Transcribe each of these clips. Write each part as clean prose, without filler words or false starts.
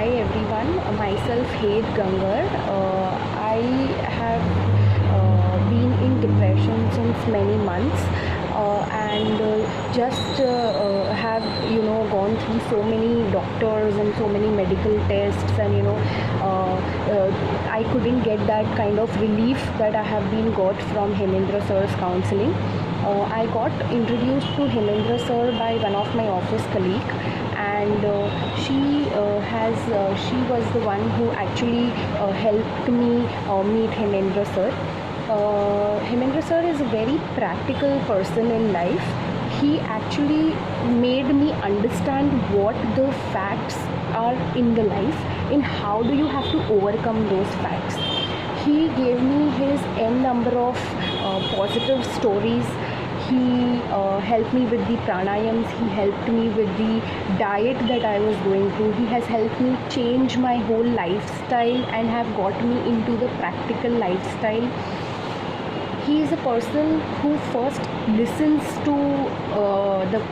Hi everyone, myself Hed Gangar. I have been in depression since many months and just have gone through so many doctors and so many medical tests and I couldn't get that kind of relief that I have been got from Hemendra sir's counseling. I got introduced to Hemendra sir by one of my office colleague, and she was the one who actually helped me meet Hemendra sir. Hemendra sir is a very practical person in life. He actually made me understand what the facts are in the life and how do you have to overcome those facts. He gave me his n number of positive stories. He helped me with the pranayams. He helped me with the diet that I was going through. He has helped me change my whole lifestyle and have got me into the practical lifestyle. He is a person who first listens to the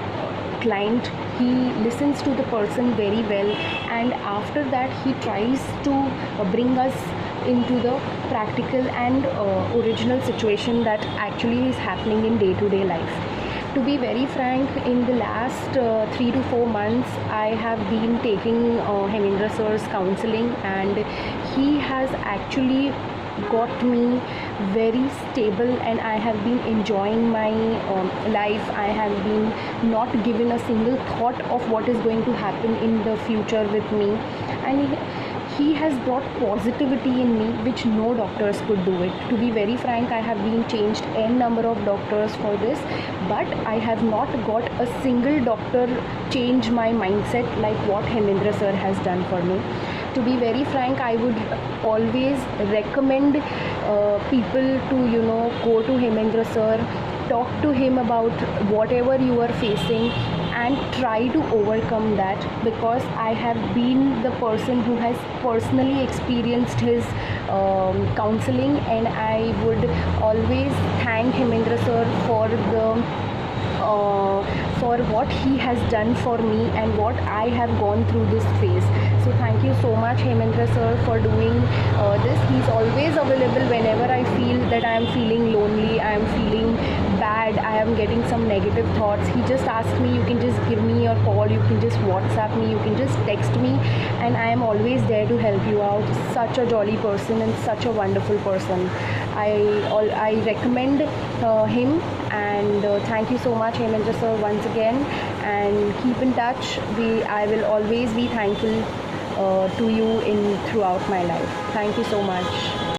client. He listens to the person very well, and after that he tries to bring us into the practical and original situation that actually is happening in day-to-day life. To be very frank, in the last 3 to 4 months, I have been taking Hemendra sir's counseling, and he has actually got me very stable, and I have been enjoying my life. I have been not given a single thought of what is going to happen in the future with me, and he has brought positivity in me which no doctors could do it. To be very frank, I have been changed n number of doctors for this, but I have not got a single doctor change my mindset like what Hemendra sir has done for me. To be very frank, I would always recommend people to go to Hemendra sir, talk to him about whatever you are facing and try to overcome that, because I have been the person who has personally experienced his counseling, and I would always thank Hemendra sir for what he has done for me and what I have gone through this phase. So thank you so much, Hemendra sir, for doing this. He's always available whenever I feel that I am feeling lonely, I am feeling bad, I am getting some negative thoughts. He just asks me, you can just give me your call, you can just WhatsApp me, you can just text me, and I am always there to help you out. Such a jolly person and such a wonderful person. I recommend him, and thank you so much, Hemendra sir, once again, and keep in touch. I will always be thankful to you in throughout my life. Thank you so much.